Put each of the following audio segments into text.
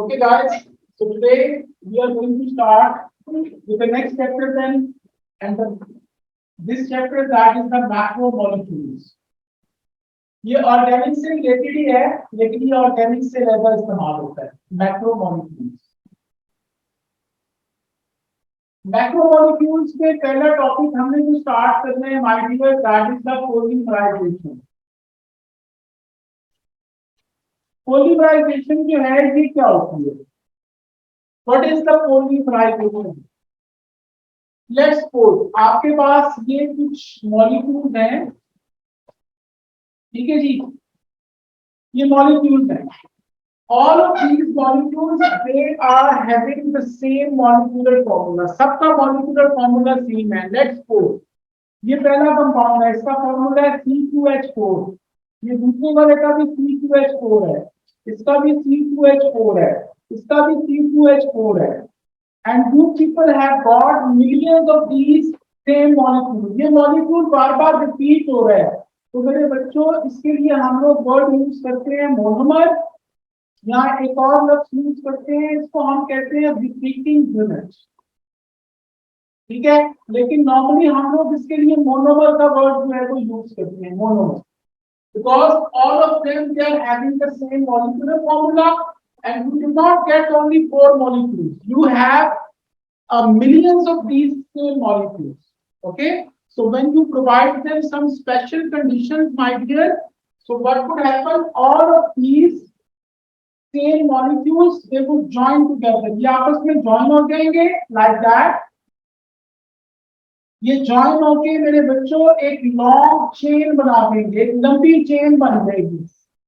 Okay, guys. So today we are going to start with the next chapter then, and this chapter that is the macromolecules. ये organic से related ही है, लेकिन ये organic से ज्यादा इस्तेमाल होता है मैक्रोमोलिक्यूल्स। मैक्रोमोलिक्यूल्स में पहला टॉपिक हमने जो स्टार्ट करना है my dear, that is the polymerisation. Polymerisation जो है ये क्या होती है? What is the polymerisation? Let's suppose आपके पास ये कुछ मॉलिक्यूल्स हैं, ठीक है जी, ये मॉलिक्यूल्स हैं। All of these molecules they are having the same molecular formula. सबका molecular formula same है। Let's suppose ये पहला कंपाउंड है, इसका फॉर्मूला है C2H4, ये दूसरे वाले का भी C2H4 है, इसका भी C2H4 है, इसका भी C2H4 है, and you people have got millions of these same molecules. ये मॉलिक्यूल बार बार रिपीट हो रहा है, तो मेरे बच्चों इसके लिए हम लोग वर्ड यूज करते हैं मोनोमर, यहाँ एक और लफ्ज यूज करते हैं, इसको हम कहते हैं रिपीटिंग यूनिट, ठीक है। लेकिन नॉर्मली हम लोग इसके लिए मोनोमर का वर्ड जो है वो यूज करते हैं, monomer, because all of them they are having the same molecular formula and you do not get only 4 molecules, you have millions of these same molecules. Okay, so when you provide them some special conditions, my dear, so what would happen? All of these same molecules they would join together. ये आपस में join हो जाएंगे like that. ये join होके मेरे बच्चों एक long chain बना देंगे, एक लंबी chain बन जाएगी,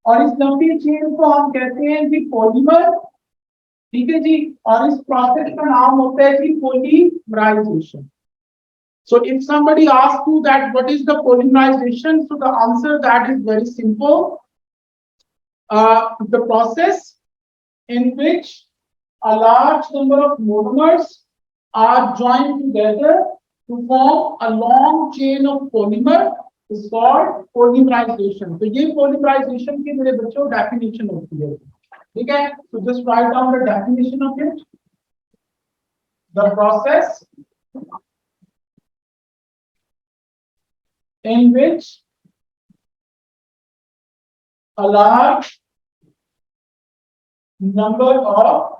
और इस लंबी chain को हम कहते हैं जी पॉलीमर, ठीक है जी। और इस प्रोसेस का नाम होता है जी polymerization. So if somebody asks you that what is the polymerization, so the answer that is very simple. The process in which a large number of monomers are joined together to form a long chain of polymer is called polymerization. तो ये polymerization की मेरे बच्चों definition होती है, ठीक है। So just write down the definition of it. The process in which a large number of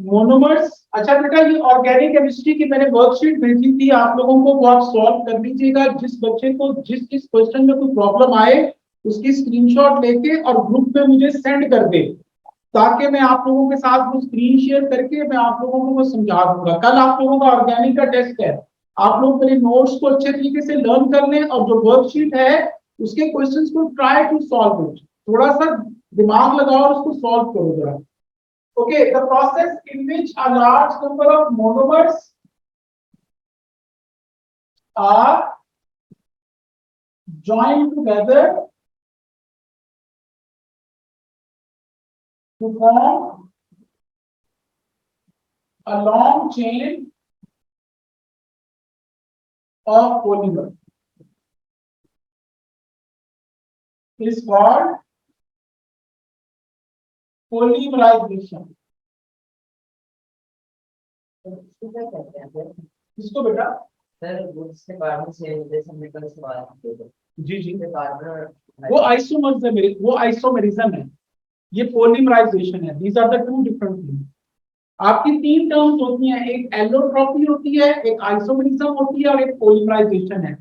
monomers. अच्छा बेटा, ये ऑर्गेनिक केमिस्ट्री की मैंने वर्कशीट भेजी थी आप लोगों को, वो आप सॉल्व कर लीजिएगा। जिस बच्चे को जिस क्वेश्चन में कोई प्रॉब्लम आए उसकी स्क्रीनशॉट लेके और ग्रुप में मुझे सेंड कर दे, ताकि मैं आप लोगों के साथ वो स्क्रीन शेयर करके मैं आप लोगों को वो समझा दूंगा। कल आप लोगों का ऑर्गेनिक का टेस्ट है, आप लोग मेरे नोट्स को अच्छे तरीके से लर्न कर लें और जो वर्कशीट है उसके क्वेश्चंस को ट्राई टू सॉल्व इट, थोड़ा सा दिमाग लगाओ और उसको सॉल्व करो जरा। Okay, the process in which a large number of monomers are joined together to form a long chain of polymer is called polymerization. इसको बेटा सर से कार्बन से जैसे निकल सवाल जी जी कार्बन वो आइसोमर्स है मेरे, वो आइसोमेरिज्म है, ये पोलीमराइजेशन है। These are the two different things. आपकी 3 टर्म्स होती हैं, एक एलोट्रॉपी होती है, एक आइसोमेरिज्म होती है और एक पोलीमराइजेशन है।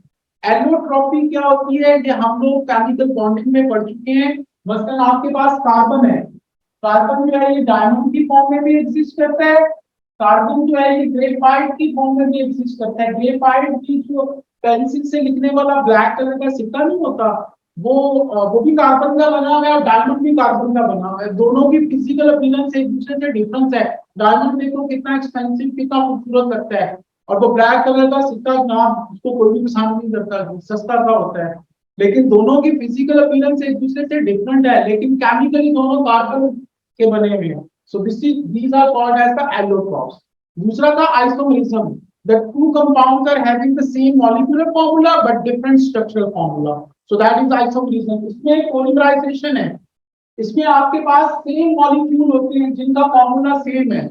एलोट्रॉपी क्या होती है? ये हम लोग केमिकल बॉन्डिंग में पढ़ चुके हैं। मसलन आपके पास कार्बन है, कार्बन जो है ये डायमंड की फॉर्म में भी एग्जिस्ट करता है, कार्बन जो है ये ग्रेफाइट की फॉर्म में भी एग्जिस्ट करता है। ग्रेफाइट की जो पेंसिल से लिखने वाला ब्लैक कलर का सिक्का नहीं होता, वो भी कार्बन का बना हुआ है और डायमंड भी कार्बन का बना हुआ है। दोनों की फिजिकल अपीयरेंस एक दूसरे से डिफरेंस है। डायमंड देखो कितना एक्सपेंसिव, कितना खूबसूरत लगता है, और वो ब्लैक कलर का सिक्का ना उसको कोई भी पसंद नहीं करता, सस्ता सा होता है। लेकिन दोनों की फिजिकल अपीयरेंस एक दूसरे से डिफरेंट है, लेकिन केमिकली दोनों कार्बन के बने हुए हैं। सो these are called as the allotropes. दूसरा था isomerism, the two compounds are having the same molecular formula but different structural formula, so that is isomerism. इसमें polymerization है, इसमें आपके पास सेम मॉलिक्यूल होते हैं जिनका फॉर्मूला सेम है,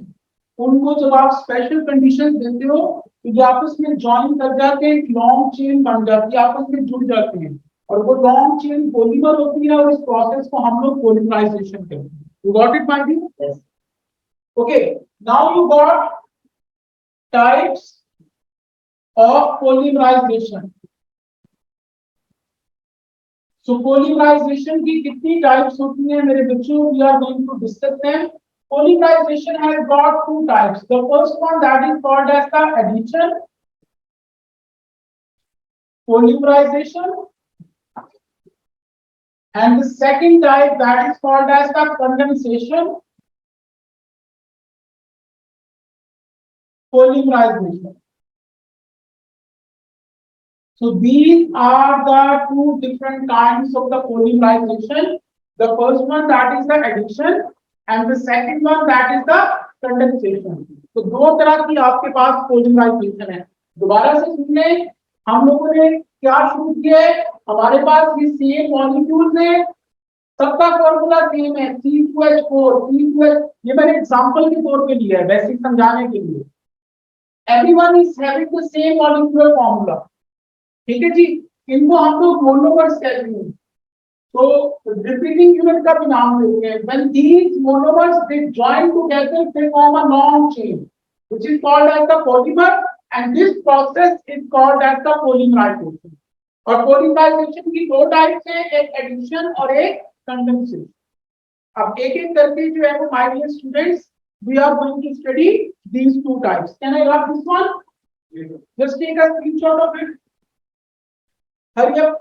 उनको जब आप स्पेशल कंडीशन देते हो तो ये आपस में ज्वाइन कर जाते हैं, एक लॉन्ग चेन बन जाती है, आपस में जुड़ जाते हैं और वो लॉन्ग चेन पॉलीमर होती है और इस प्रोसेस को हम लोग पॉलीमराइजेशन कहते हैं। You got it my dear? Yes. Okay, now you got types of polymerisation. So polymerization की कितनी टाइप्स होती हैं मेरे बच्चों? We are going to discuss them. Polymerization has got two types. The first one that is called as the addition polymerization, and the second type that is called as the condensation polymerization. So these are the two different kinds of the polymerization. The first one that is the addition and the second one that is the condensation. तो दो तरह की आपके पास polymerization है। दोबारा से सुनने, हम लोगों ने क्या शुरू किया है? हमारे पास ये सेम मॉलिक्यूल्स है, सबका फॉर्मूला सेम है C2H4 C2H, ये मैंने एग्जांपल के तौर पे लिया है बेसिक समझाने के लिए। Everyone is having the same molecular formula. ठीक है जी, इनको हम लोग मोनोमर्स कहते हैं। तो रिपीटिंग यूनिट का भी नाम लेते हैं। When these monomers they join together, they form a long chain, which is called as the polymer, and this process is called as the polymerization. और polymerization की दो टाइप्स हैं, एक एडिशन और एक कंडेंसेशन। अब एक एक करके जो है वो my dear students, we are going to study these two types. Can I rub this one? Just take a screenshot of it. Hurry up.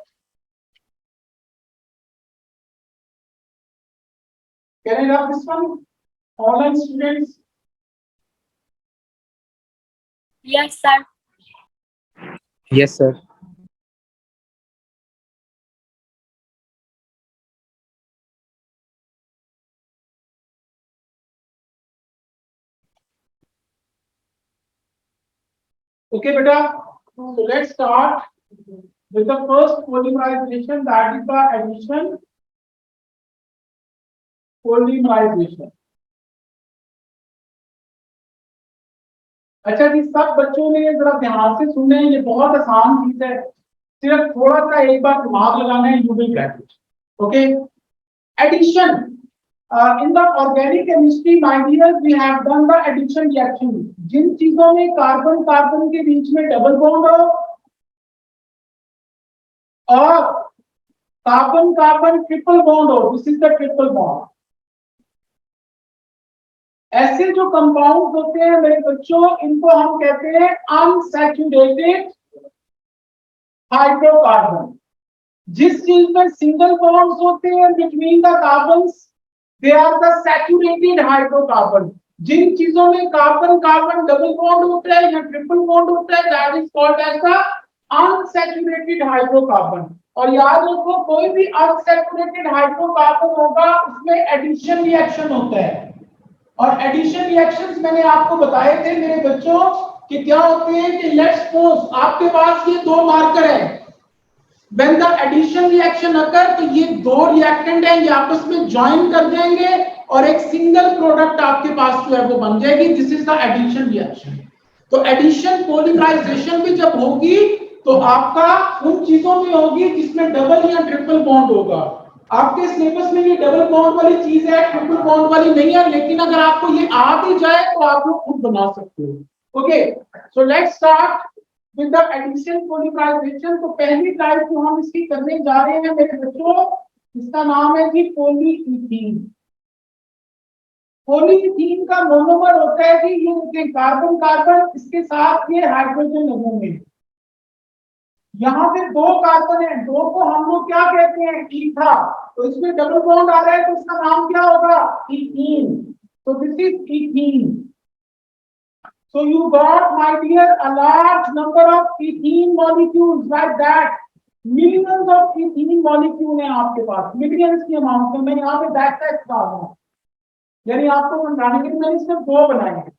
Can I rub this one? Online students. Yes, sir. Yes, sir. Okay, beta. So let's start with the first polymerization, that is the addition polymerization. अच्छा जी, सब बच्चों ने जरा ध्यान से सुनना है, ये बहुत आसान चीज है, सिर्फ थोड़ा सा एक बार दिमाग लगाना है, you will get it. Okay, addition in the organic chemistry my dear, we have done the addition reaction. जिन चीजों में कार्बन कार्बन के बीच में डबल बॉन्ड हो और कार्बन कार्बन ट्रिपल बॉन्ड हो, this is the triple bond. ऐसे जो कंपाउंड होते हैं मेरे बच्चों, इनको हम कहते हैं अनसैचुरेटेड हाइड्रोकार्बन। जिस चीज में सिंगल बॉन्ड्स होते हैं between the carbons, they are the saturated hydrocarbon. जिन चीजों में कार्बन कार्बन डबल बॉन्ड होता है या ट्रिपल बॉन्ड होता है, that is called as the unsaturated hydrocarbon. और याद रखो, कोई भी अनसैचुरेटेड हाइड्रोकार्बन होगा उसमें एडिशन रिएक्शन होता है। और एडिशन रिएक्शंस मैंने आपको बताए थे मेरे बच्चों कि क्या होते हैं कि लेट्स सपोज आपके पास ये दो मार्कर है, when the addition reaction occur, तो ये दो रिएक्टेंट हैं, ये आपस में ज्वाइन कर देंगे और एक सिंगल प्रोडक्ट आपके पास जो है वो बन जाएगी। This is the addition reaction. तो एडिशन पॉलीमराइजेशन भी जब होगी तो आपका उन चीजों में होगी जिसमें डबल या ट्रिपल बॉन्ड होगा। आपके सिलेबस में ये डबल बॉन्ड वाली चीज है, ट्रिपल बॉन्ड वाली नहीं है, लेकिन अगर आपको ये आ भी जाए तो आप लोग खुद बना सकते हो। Okay, so let's start with the addition polymerization. तो पहली टाइप जो हम इसकी करने जा रहे हैं मेरे बच्चों, इसका नाम है जी पॉलीइथीन। पॉलीइथीन का मोनोमर होता है कि ये देखिए कार्बन कार्बन, इसके साथ ये हाइड्रोजन लगेंगे। यहाँ पे दो कार्बन है, दो को हम लोग क्या कहते हैं? ईथा। तो इसमें डबल बॉन्ड आ रहा है तो इसका नाम क्या होगा? इथीन। तो this is ethene. So you got, my dear, a large number of ethene molecules like that. Millions of ethene molecules हैं आपके पास, millions की अमाउंट में। मैं यहाँ पे बैक टैक्स डाल रहा हूँ, यानी आपको समझाने के लिए मैंने सिर्फ दो बनाए हैं।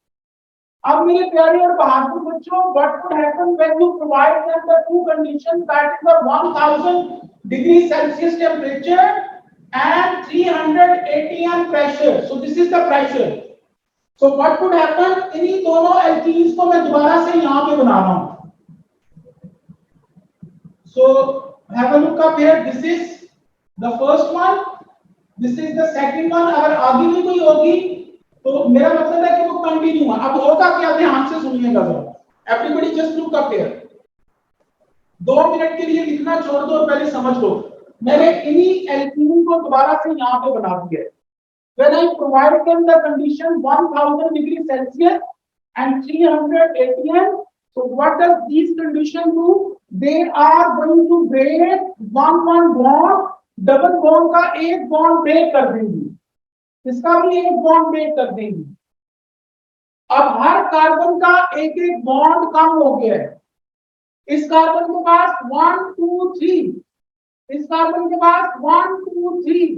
अब मेरे प्यारे और बहादुर बच्चों, what would happen when you provide them the two conditions, that is the 1000 degree Celsius temperature and 380 pressure. So this is the pressure. So what would happen? इन्हीं दोनों alkenes को मैं दोबारा से यहाँ पे बना रहा हूँ. So have a look up here. This is the first one. This is the second one. अगर आगे भी कोई होगी तो मेरा मतलब है कि वो कंटिन्यू है. अब होगा क्या, ध्यान से सुनिएगा जरा. Everybody just look up here. 2 minute के लिए लिखना छोड़ दो और पहले समझ लो. मैंने इन्हीं एल्कीन को दोबारा से यहाँ पे बना दिया है. When I provide them the condition 1000 degrees Celsius and 300 atm, so what does these conditions do? They are going to break one bond, double bond का एक बॉन्ड ब्रेक कर देंगी, इसका भी एक बॉन्ड ब्रेक कर देंगी. अब हर कार्बन का एक एक बॉन्ड कम हो गया है. इस कार्बन के पास 1 2 3, इस कार्बन के पास 1 2 3,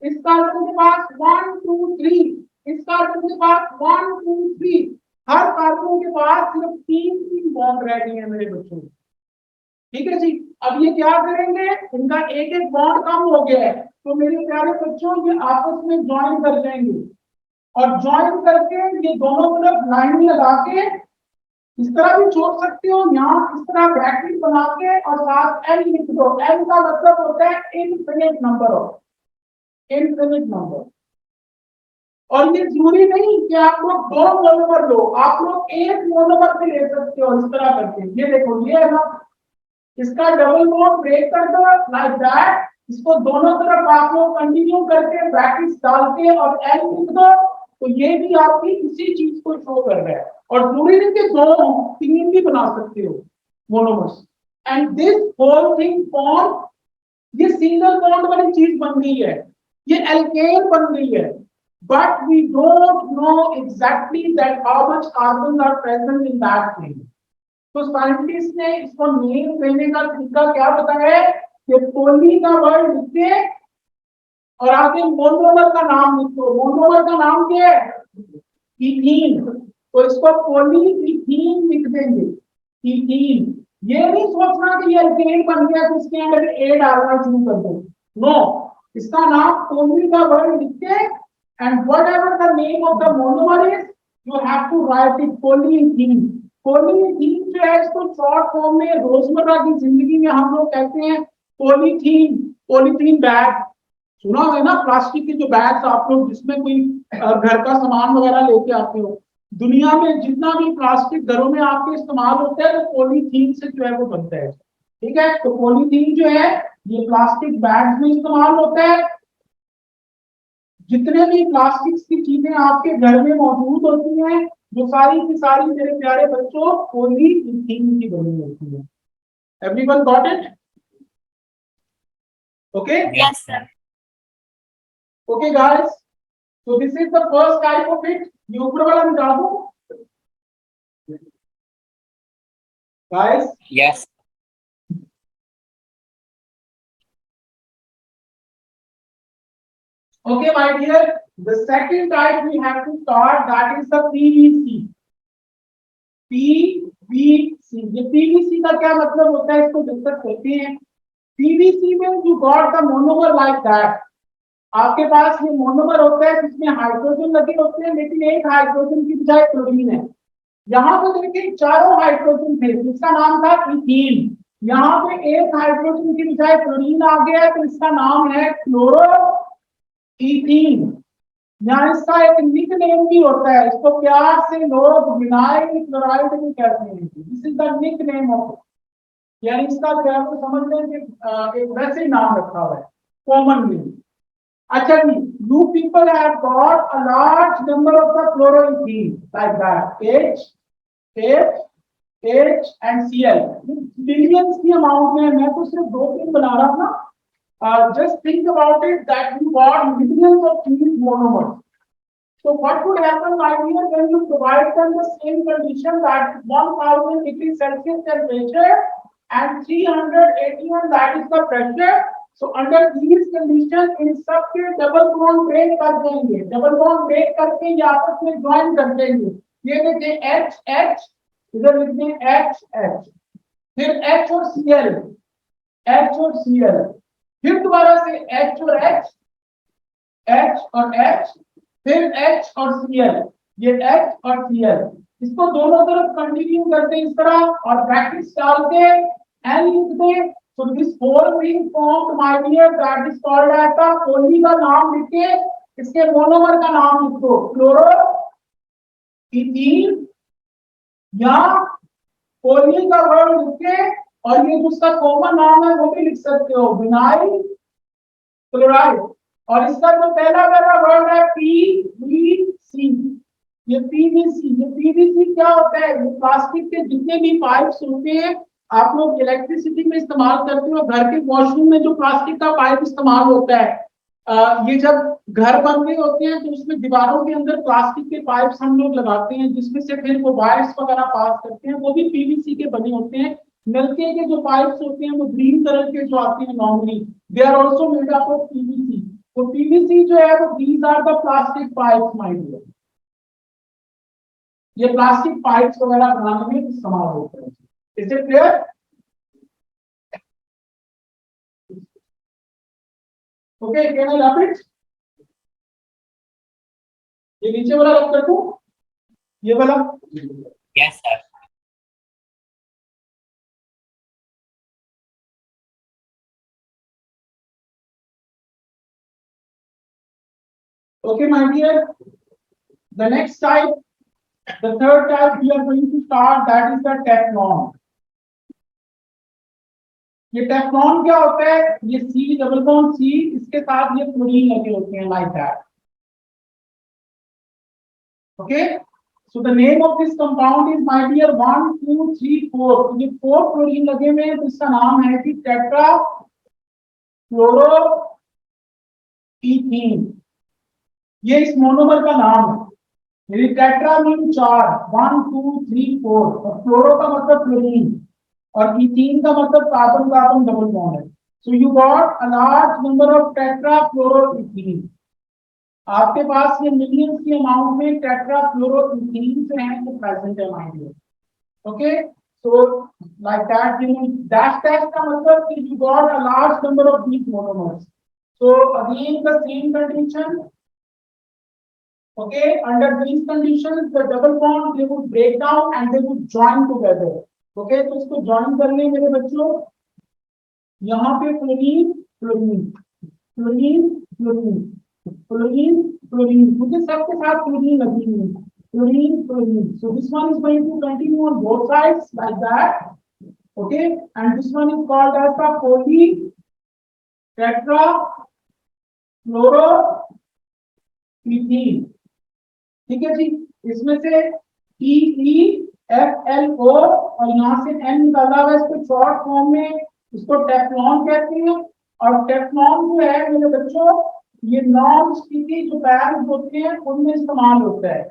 इस कार्बन के पास 1 2 3, इस कार्बन के पास 1 2 3. हर कार्बन के पास सिर्फ 3 बॉन्ड रह गए हैं मेरे बच्चों. ठीक है जी. अब ये क्या करेंगे, इनका एक एक बॉन्ड कम हो गया है, तो मेरे प्यारे बच्चों ये आपस में ज्वाइन कर जाएंगे और ज्वाइन करके ये दोनों तरफ लाइन लगा के इस तरह भी छोड़ सकते हो, यहाँ इस तरह ब्रैकेट बना के और साथ n लिख दो. n का मतलब होता है infinite number of, infinite number. और ये जरूरी नहीं कि आप लोग 2 मोनोमर लो, आप लोग 1 मोनोमर भी ले सकते हो इस तरह करके. ये देखो ये है ना, इसका डबल बॉन्ड ब्रेक कर दो लाइक दैट. इसको दोनों तरफ आप लोग कंटिन्यू करके ब्रैकेट्स डाल के और n लिख दो, तो ये भी आपकी इसी चीज को शो कर रहा है. और जरूरी नहीं कि 2 3 भी बना सकते हो monomers. And this whole thing form, ये सिंगल बॉन्ड वाली चीज बन गई है, ये एल्केन बन गई है. But we don't know exactly that how much carbon are present in that thing. तो साइंटिस्ट ने इसको नेम देने का तरीका क्या बताया है कि पॉली का वर्ड लिख के और आगे मोनोमर का नाम लिखो. मोनोमर का नाम क्या है? इथीन. तो इसको पॉली इथीन लिख देंगे, इथीन. ये नहीं सोचना कि ये एल्केन बन गया तो इसके अंदर ए डालना शुरू कर दो. नो, इसका नाम पॉली का वर्ड लिख के and whatever the name of the monomer is you have to write it polyethene. Polythene जो है इसको शॉर्ट फॉर्म में रोजमर्रा की जिंदगी में हम लोग कहते हैं पॉलीथीन. पॉलीथीन बैग सुना है ना, प्लास्टिक के जो बैग्स आप लोग जिसमें कोई घर का सामान वगैरह लेके आते हो. दुनिया में जितना भी प्लास्टिक घरों में आपके इस्तेमाल होता है वो पॉलीथीन से जो है वो बनता है. ठीक है. तो पॉलीथीन जो है ये प्लास्टिक बैग्स में इस्तेमाल होता है. जितने भी प्लास्टिक की चीजें आपके घर में मौजूद होती हैं जो सारी की सारी मेरे प्यारे बच्चों पॉलीइथीन की बनी होती है. Everyone got it? Okay. Yes, sir. Okay guys, so this is the first type of it. ये ऊपर वाला निकाल दो guys. Yes. Okay my dear, the second type we have to start, that is the PVC. PVC, ये PVC का क्या मतलब होता है इसको डिस्कस करते हैं. PVC में you got the monomer like that. आपके पास ये मोनोमर होता है जिसमें हाइड्रोजन लगे होते हैं, लेकिन एक हाइड्रोजन की बजाय क्लोरीन है. यहाँ पे देखिए चारों हाइड्रोजन थे जिसका नाम था इथीन. यहाँ पे एक हाइड्रोजन की बजाय क्लोरीन आ गया है तो इसका नाम है क्लोरो इथीन. यहाँ इसका एक निक नेम भी होता है, इसको प्यार से लोग विनाइल क्लोराइड भी कहते हैं. This is the nick name of, यानी इसका क्या आपको समझ लें कि एक वैसे ही नाम रखा हुआ है कॉमन नेम. अच्छा जी, you people have got a large number of the chloroethene like that, H and Cl. Billions की अमाउंट में, मैं तो सिर्फ 2-3 बना रहा था. Just think about it that you got millions of these monomers. So what would happen my dear when you provide them the same condition that 1000 degrees Celsius temperature and 381 that is the pressure. So under these conditions इन सब के double bond break कर देंगे. Double bond break करके ये आपस में join कर देंगे. ये देखिए H H, इधर लिखते हैं H H, फिर H और Cl, H और Cl, फिर दोबारा से H और H, H और H, फिर H और Cl, ये H और Cl, इसको दोनों तरफ कंटिन्यू करते हैं इस तरह और ब्रैकेट्स डाल के N लिखते हैं। So this whole being formed, my dear, that is called as the poly का नाम लिख के इसके मोनोमर का नाम लिख दो, क्लोरो इथीन, या पोली का वर्ड लिख के और ये जिसका कॉमन नाम है वो भी लिख सकते हो, विनाइल क्लोराइड। और इसका जो पहला वर्ड है पीवीसी, ये पीवीसी क्या होता है? ये प्लास्टिक के जितने भी पाइप्स होते हैं, आप लोग इलेक्ट्रिसिटी में इस्तेमाल करते हो, घर के वॉशरूम में जो प्लास्टिक का पाइप इस्तेमाल होता है, ये जब घर बन रहे होते हैं तो उसमें दीवारों के अंदर प्लास्टिक के पाइप्स हम लोग लगाते हैं जिसमें से फिर वो वायर्स वगैरह पास करते हैं, वो भी पीवीसी के बने होते हैं। नलके के जो पाइप्स होते हैं वो ग्रीन कलर के जो आते हैं normally, they are also made up of PVC. तो पीवीसी जो है वो these are the plastic pipes my dear, ये प्लास्टिक पाइप्स वगैरह बनाने में इस्तेमाल होते हैं। Is it clear? Okay, can I rub it? ये नीचे वाला रब कर दूं, ये वाला? Yes, sir. Okay, my dear, the next type, the third type we are going to start, that is the Teflon. ये टेफ्लॉन क्या होता है? ये सी डबल बॉन्ड सी, इसके साथ ये क्लोरीन लगे होते हैं, like that. Okay, so the name of this compound is my dear 1 2 3 4, तो ये 4 क्लोरीन लगे हुए हैं, तो इसका नाम है कि टेट्रा फ्लोरो इथीन, ये इस मोनोमर का नाम है। यदि टेट्रा मीन 4, 1 2 3 4, और फ्लोरो का मतलब क्लोरीन और इथीन का मतलब कार्बन कार्बन डबल बॉन्ड है। So you got a large number of tetra fluoro ethene, आपके पास ये मिलियंस की अमाउंट में टेट्रा फ्लोरो इथीन जो है वो प्रेजेंट है my dear. Okay, so like that, you mean dash dash का मतलब कि you got a large number of these monomers. So again the same condition, okay, under these conditions the double bond they would break down and they would join together। okay, तो इसको join करने मेरे बच्चों, यहाँ पे chlorine chlorine chlorine chlorine chlorine chlorine, मुझे सबके साथ क्लोरीन लगी हुई है, chlorine chlorine. so this one is going to continue on both sides like that, okay, and this one is called as the poly tetra fluoro ethene। ठीक है जी, इसमें से TeFLO और यहाँ से N निकाला हुआ, इसको शॉर्ट फॉर्म में इसको टेफ्लॉन कहते हैं। और टेफ्लॉन जो है मेरे बच्चों, ये नॉन स्टिकी जो पैन होते हैं उनमें इस्तेमाल होता है।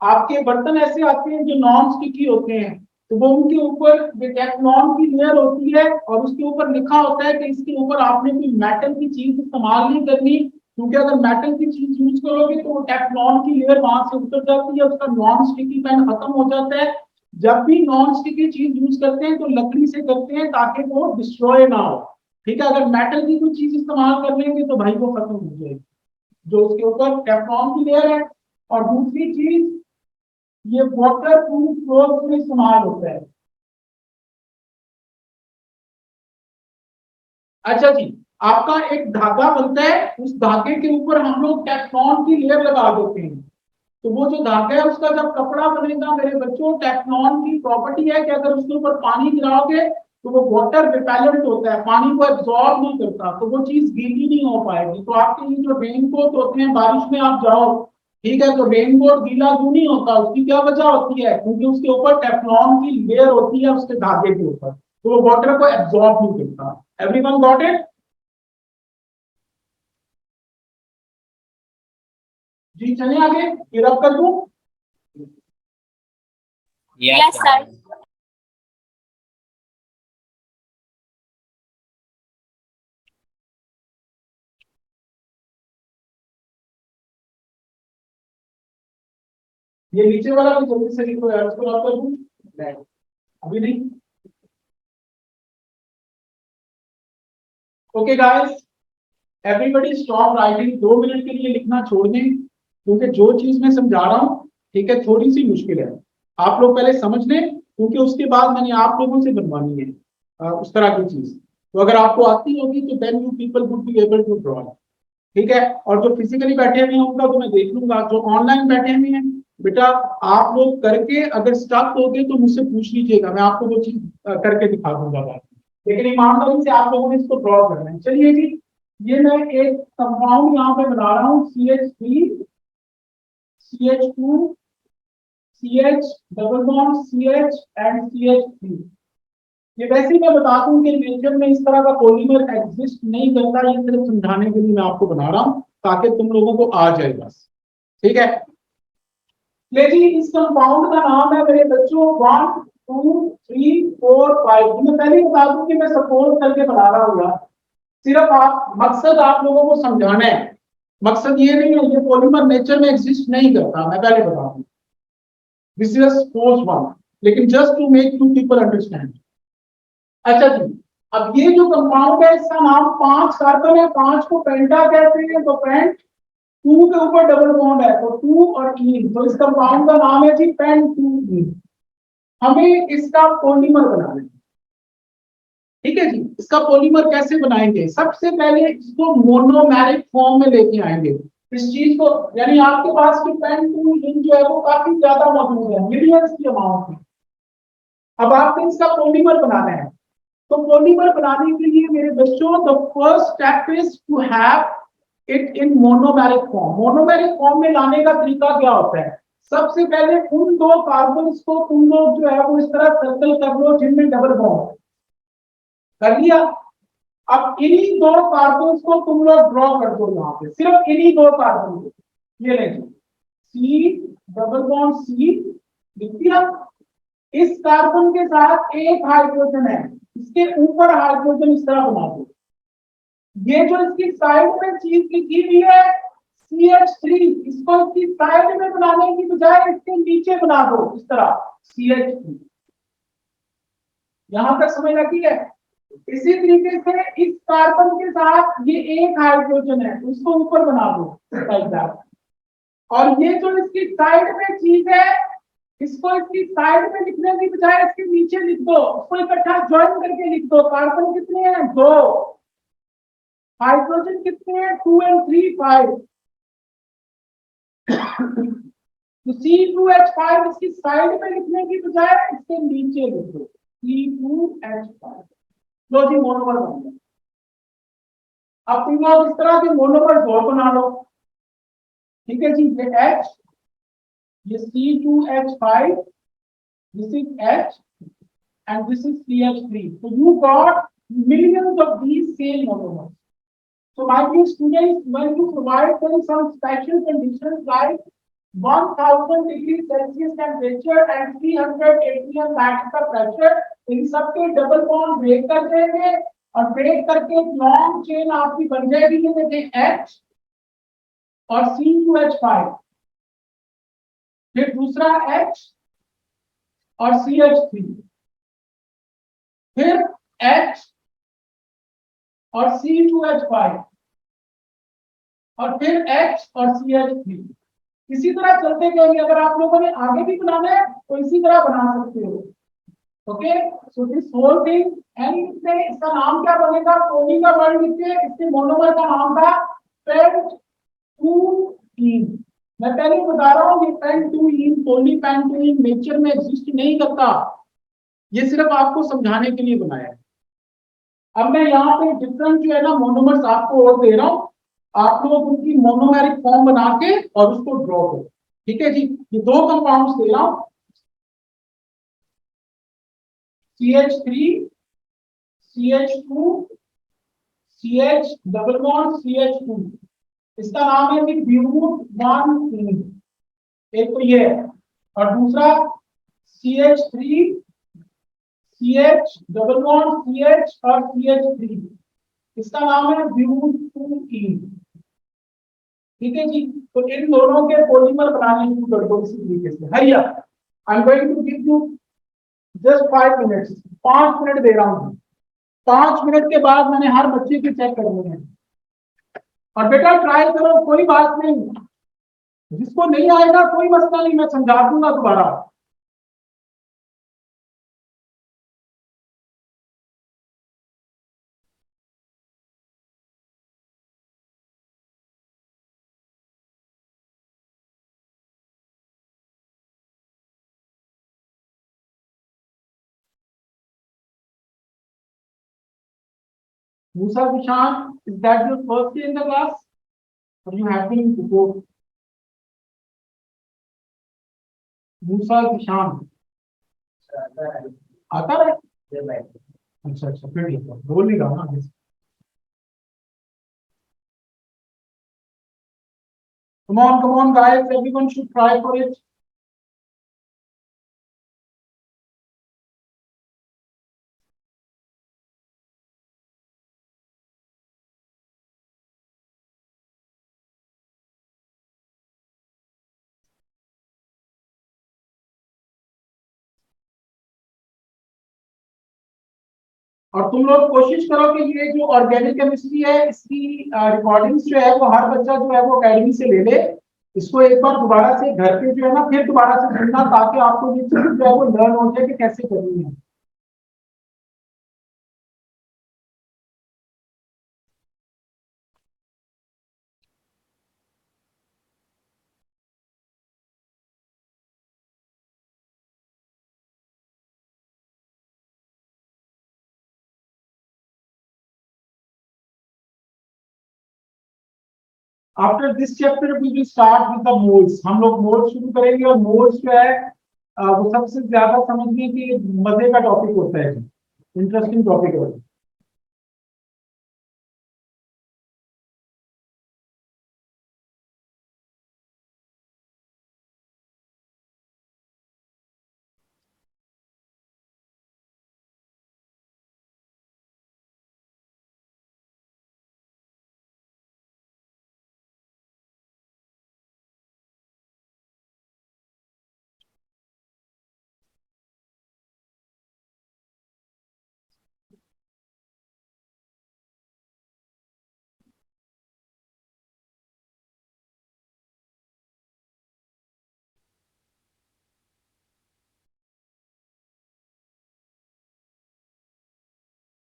आपके बर्तन ऐसे आते हैं जो नॉन स्टिकी होते हैं, तो वो उनके ऊपर टेफ्लॉन की लेयर होती है और उसके ऊपर लिखा होता है कि इसके ऊपर आपने कोई मेटल की चीज इस्तेमाल नहीं करनी, क्योंकि अगर मेटल की चीज यूज करोगे तो वो टेफ्लॉन की लेयर वहां से उतर जाती है, उसका नॉन स्टिकी पैन खत्म हो जाता है। जब भी नॉन स्टिकी चीज यूज करते हैं तो लकड़ी से करते हैं ताकि वो डिस्ट्रॉय ना हो। ठीक है, अगर मेटल की कोई चीज इस्तेमाल कर लेंगे तो भाई वो खत्म हो जाएगी, जो उसके ऊपर टेफ्लॉन की लेयर है। और दूसरी चीज, ये वाटर प्रूफ क्लोथ में इस्तेमाल होता है। अच्छा जी, आपका एक धागा बनता है, उस धागे के ऊपर हम लोग टेफ्लॉन की लेयर लगा देते हैं, तो वो जो धागा है उसका जब कपड़ा बनेगा मेरे बच्चों, टेफ्लॉन की प्रॉपर्टी है कि अगर उसके ऊपर पानी गिराओगे तो वो वाटर रिपेलेंट होता है, पानी को एब्जॉर्ब नहीं करता, तो वो चीज गीली नहीं हो पाएगी। तो आपके ये जो रेनकोट होते हैं, बारिश में आप जाओ, ठीक है, तो रेनकोट गीला क्यों नहीं होता? उसकी क्या वजह होती है? क्योंकि उसके ऊपर टेफ्लॉन की लेयर होती है उसके धागे के ऊपर, तो वो वाटर को एब्जॉर्ब नहीं करता। Everyone got it? जी चलिए आगे, ये रब कर दूं? Yes, sir. ये नीचे वाला भी जल्दी से लिखो यार, उसको रब कर दूं? अभी नहीं। Okay guys, everybody stop writing, 2 minute के लिए लिखना छोड़ दें, क्योंकि जो चीज मैं समझा रहा हूँ, ठीक है, थोड़ी सी मुश्किल है, आप लोग पहले समझ लें, क्योंकि उसके बाद मैंने आप लोगों से बनवानी है उस तरह की चीज। तो अगर आपको आती होगी तो then you people would be able to draw, ठीक है। और जो फिजिकली बैठे हुए हैं उनका तो मैं देख लूंगा, जो ऑनलाइन बैठे हुए हैं बेटा आप लोग करके अगर स्टक हो गए तो मुझसे पूछ लीजिएगा, मैं आपको वो चीज करके दिखा दूंगा बाद में। लेकिन ईमानदारी से आप लोगों ने इसको ड्रॉ करना है। चलिए जी, ये मैं एक कंपाउंड यहाँ पे बना रहा हूँ, CH3 CH2 CH double bond CH and CH3। ये वैसे ही मैं बता दूं कि नेचर में इस तरह का पॉलीमर एग्जिस्ट नहीं करता, ये सिर्फ समझाने के लिए मैं आपको बना रहा हूं ताकि तुम लोगों को आ जाए बस, ठीक है। ले जी, इस कंपाउंड का नाम है मेरे बच्चों 1 2 3 4 5। मैं पहले ही बता दूं कि मैं सपोज करके बना रहा हूँ, सिर्फ आप मकसद आप लोगों को समझाना है, मकसद ये नहीं है, ये पॉलीमर नेचर में एग्जिस्ट नहीं करता, मैं पहले बता दूं, दिस इज सपोज वन, लेकिन just to make you people understand. अच्छा जी, अब ये जो कंपाउंड है इसका नाम 5 कार्बन है, 5 को पेंटा कहते हैं, तो पेंट, 2 के ऊपर डबल बॉन्ड है तो 2 और 3, तो इस कंपाउंड का नाम है जी पेंट-2-ईन। हमें इसका पॉलीमर बनाना है, ठीक है जी। इसका पॉलीमर कैसे बनाएंगे, सबसे पहले इसको मोनोमेरिक फॉर्म में लेके आएंगे इस चीज को, यानी आपके पास की पेंट-2-ईन जो है वो काफी ज्यादा मौजूद है, मिलियंस की अमाउंट में। अब आपको इसका पॉलीमर बनाना है, तो पॉलीमर बनाने के लिए मेरे बच्चों the first step is to have it in monomeric form. Monomeric form में लाने का तरीका क्या होता है, सबसे पहले उन 2 कार्बन्स को तुम लोग जो है वो इस तरह सर्कल कर लो जिनमें डबल बॉन्ड कर लिया। अब इन्हीं 2 कार्बन्स को तुम लोग ड्रॉ कर दो यहाँ पे, सिर्फ इन्हीं 2 कार्बन को, ये लेंगे C डबल बॉन्ड C लिख दिया। इस कार्बन के साथ एक हाइड्रोजन है, इसके ऊपर हाइड्रोजन इस तरह बना दो। ये जो इसकी साइड में चीज लिखी हुई है CH3, इसको इसकी साइड में बनाने की बजाय इसके नीचे बना दो इस तरह CH3। यहां तक समझ आती है। इसी तरीके से इस कार्बन के साथ ये एक हाइड्रोजन है, उसको ऊपर बना दो। और ये जो इसकी साइड में चीज है इसको इसकी साइड में लिखने की बजाय इसके नीचे लिख दो, उसको इकट्ठा ज्वाइन करके लिख दो। कार्बन कितने हैं, 2, हाइड्रोजन कितने हैं, 2 और 3 5। तो C2H5 इसकी साइड में लिखने की बजाय इसके नीचे लिख दो C2H5। लो जी, मोनोमर बन गया। अब तुम लोग इस तरह के मोनोमर और बना लो, ठीक है जी। ये H, ये C2H5, this is H and this is CH3. So you got millions of these same monomers. So my dear students, when you provide them some special conditions like 1000 degrees Celsius temperature and 300 atm atmosphere pressure, इन सबके double bond break कर देंगे और break करके long chain आपकी बन जाएगी। ये देखिए H और C2H5, फिर दूसरा H और CH3, फिर H और C2H5, और फिर H और CH3। इसी तरह चलते जाएंगे। अगर आप लोगों ने आगे भी बनाना है तो इसी तरह बना सकते हो। Okay, so this whole thing, and इसका नाम क्या बनेगा, पॉली का वर्ड लिखिए, इसके मोनोमर का नाम था पेंट-2-ईन। मैं पहले बता रहा हूँ ये पेंट-2-ईन, पॉली पेंट-2-ईन नेचर में एग्जिस्ट नहीं करता, ये सिर्फ आपको समझाने के लिए बनाया है। अब मैं यहाँ पे डिफरेंट जो है ना मोनोमर्स आपको और दे रहा हूँ, आप लोग उनकी मोनोमेरिक फॉर्म बना के और उसको ड्रॉ करो, ठीक है जी। ये 2 कंपाउंड्स दे रहा हूँ, CH3 CH2 CH double bond CH2, इसका नाम है कि ब्यूट-1-ईन, एक तो ये है, और दूसरा CH3 CH double bond CH और CH3, इसका नाम है ब्यूट-2-ईन, ठीक है जी। तो इन दोनों के पॉलीमर बनाने की गड़बड़ इसी तरीके से। Hariya, I am going to give you just 5 minutes, 5 minute दे रहा हूं। 5 मिनट के बाद मैंने हर बच्चे के चेक करने हैं। और बेटा ट्राई करो, कोई बात नहीं, जिसको नहीं आएगा कोई मसला नहीं, मैं समझा दूंगा दोबारा। Musa Vishan, is that your first day in the class? Or you have been before? Musa Vishan, आता है? अच्छा अच्छा, फिर ठीक है, बोल नहीं रहा ना आगे से। Come on, guys, everyone should try for it. और तुम लोग कोशिश करो कि ये जो ऑर्गेनिक केमिस्ट्री है इसकी रिकॉर्डिंग्स जो है वो हर बच्चा जो है वो अकेडमी से ले ले, इसको एक बार दोबारा से घर पे जो है ना फिर दोबारा से सुनना, ताकि आपको ये चीज जो है वो लर्न हो जाए कि कैसे करनी है। After this chapter we will start with the moles. हम लोग मोल्स शुरू करेंगे, और मोल्स जो है वो सबसे ज्यादा समझने की मजे का टॉपिक होता है, इंटरेस्टिंग टॉपिक है।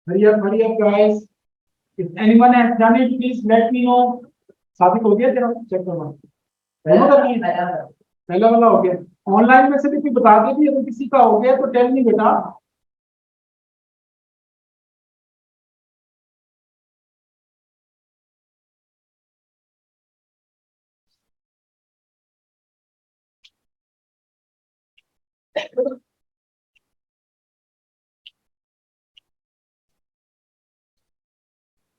Hurry up, guys. If anyone has done it, please let me know. साबित हो गया तेरा, चेक करना। दोनों का नहीं, पहला वाला हो गया। ऑनलाइन में से भी कोई बता दे भी अगर किसी का हो गया तो टेल मी बेटा।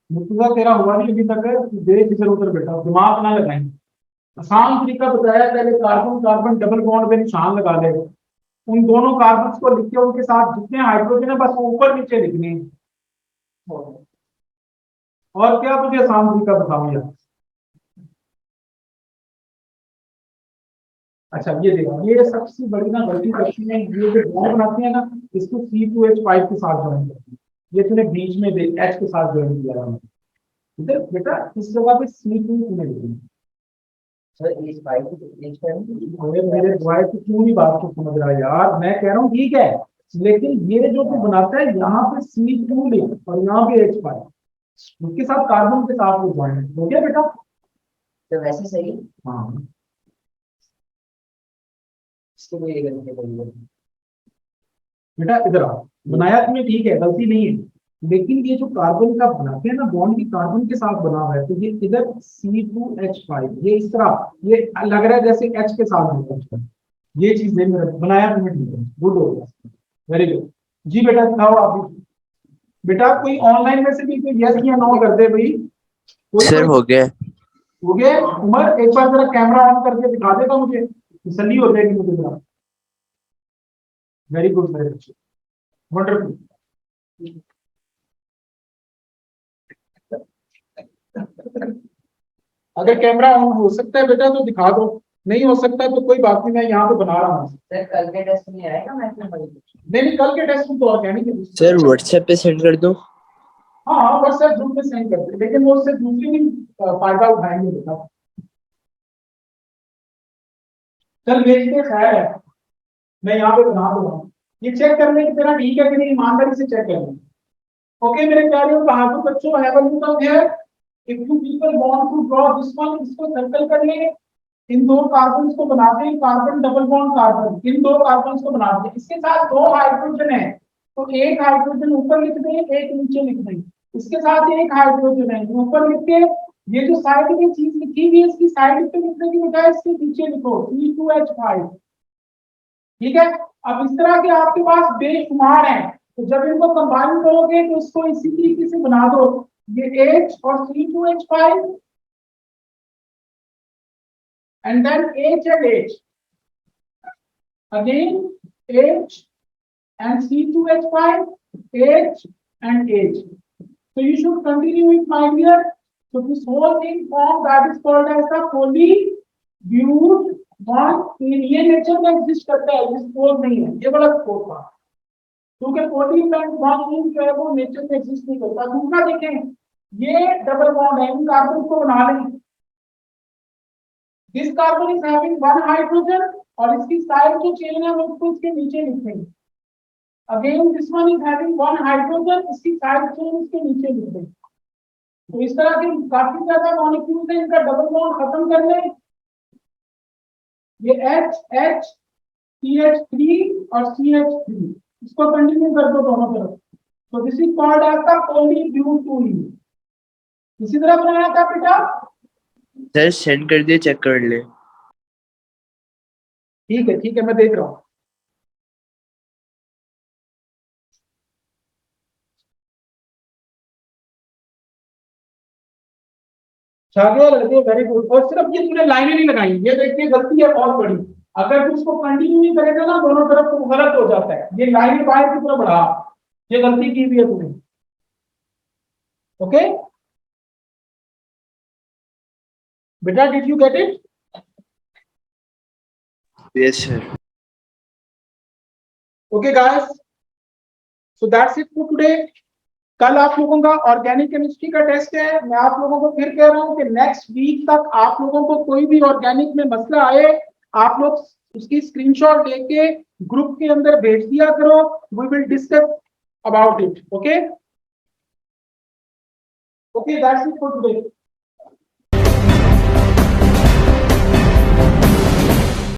मुर्तजा तेरा हुआ नहीं अभी तक है, देख इधर उधर बेटा, दिमाग ना लगाएं। आसान तरीका बताया, पहले कार्बन कार्बन डबल बॉन्ड पे निशान लगा ले, उन दोनों कार्बन को लिख के उनके साथ जितने हाइड्रोजन है बस ऊपर नीचे लिखने हैं। और क्या तुझे आसान तरीका बताऊं यार। अच्छा ये देखो, ये सबसे बड़ी ना गलती करती है, ये जो बॉन्ड बनाते हैं ना इसको C2H5 के साथ ज्वाइन करते हैं। ये तूने बीच में H के साथ ज्वाइन किया है, इधर बेटा इस जगह पे C2 तूने लिखना। सर इस फाइल को अरे मेरे बॉय तो क्यों नहीं बात को समझ रहा यार, मैं कह रहा हूँ ठीक है, लेकिन ये जो तू बनाता है यहाँ पे C2 लिख और यहाँ पे H5, उसके साथ कार्बन के साथ वो ज्वाइन हो गया बेटा। तो वैसे सही। हाँ इसको कोई गलती नहीं है बेटा, इधर आ, बनाया तुमने ठीक है, गलती नहीं है, लेकिन ये जो कार्बन का बनाते हैं ना बॉन्ड, की कार्बन के साथ बना हुआ है, तो ये इधर C2H5 ये इस तरह, ये लग रहा है जैसे H के साथ बनता है। ये चीज नहीं मेरा बनाया तुमने ठीक है, गुड हो गया, वेरी गुड। जी बेटा दिखाओ आप भी। बेटा कोई ऑनलाइन में से भी कोई यस या नो कर दे भाई। सर हो गया। हो गया। उमर एक बार जरा कैमरा ऑन करके दिखा देगा मुझे, तसल्ली हो जाएगी मुझे जरा। वेरी गुड, वेरी अच्छी, वंडरफुल। अगर कैमरा ऑन हो सकता है बेटा तो दिखा दो, नहीं हो सकता तो कोई बात नहीं, मैं यहाँ पे बना रहा हूँ। सर कल के टेस्ट में आएगा मैथ में? नहीं कल के टेस्ट में तो ऑर्गेनिक है सर व्हाट्सएप पे सेंड कर दो। हाँ व्हाट्सएप ग्रुप में सेंड करते, लेकिन वो उससे दूसरी भी फायदा उठाएंगे बेटा। चल भेजते खैर है, मैं यहाँ पे बना दूंगा, ये चेक करने की तरह ठीक है कि नहीं, ईमानदारी से चेक करना। ओके मेरे प्यारे और बहादुर बच्चों, have a look up here. If you people want to draw this one, इसको सर्कल कर ले। इन दो कार्बन को बनाते हैं कार्बन डबल बॉन्ड कार्बन, इन दो कार्बन को बनाते हैं, इसके साथ दो हाइड्रोजन है तो एक हाइड्रोजन ऊपर लिख दें एक नीचे लिख दें, इसके साथ एक हाइड्रोजन है ऊपर लिख के ये जो साइड में चीज लिखी हुई है इसकी साइड पे लिखने की बजाय इसके नीचे लिखो C2H5। ठीक है, अब इस तरह के आपके पास बेशुमार हैं, तो जब इनको कंबाइन करोगे तो इसको इसी तरीके से बना दो, ये H और C2H5 and then H and H, again H and C2H5, H and H. So you should continue it, my dear. So this whole thing form that is called as the polybutene bond। ये nature में exist करता है, इस four नहीं है, ये बड़ा four था, क्योंकि पोलीबेंट बॉन्ड जो है वो नेचर में एग्जिस्ट नहीं करता। दूसरा देखें, ये डबल बॉन्ड है, इन कार्बन को बना लें, this carbon is having one hydrogen और इसकी साइड जो चेन है वो उसको इसके नीचे लिखेंगे। Again this one is having one hydrogen, इसकी साइड चेन इसके नीचे लिखेंगे। तो इस तरह के काफी ज्यादा मॉलिक्यूल्स हैं, इनका डबल बॉन्ड खत्म कर लें, ये H H CH3 और CH3, इसको कंटिन्यू कर दो दोनों तरफ। तो this is called as the polybutene. इसी तरह बनाया था बेटा, सर सेंड कर दिए, चेक कर ले। ठीक है मैं देख रहा हूँ। लड़के वेरी गुड। और सिर्फ ये तूने लाइनें नहीं लगाई, ये देखिए गलती है बहुत बड़ी, अगर तू उसको कंटिन्यू नहीं करेगा ना दोनों तरफ तो गलत हो जाता है, ये लाइन बाहर की तरफ बढ़ा, ये गलती की हुई है तूने। ओके बेटा, did you get it? Yes sir. Okay guys, so that's it for today. कल आप लोगों का ऑर्गेनिक केमिस्ट्री का टेस्ट है। मैं आप लोगों को फिर कह रहा हूं कि नेक्स्ट वीक तक आप लोगों को कोई भी ऑर्गेनिक में मसला आए, आप लोग उसकी स्क्रीनशॉट लेके ग्रुप के अंदर भेज दिया करो, we will discuss about it. Okay that's it for today.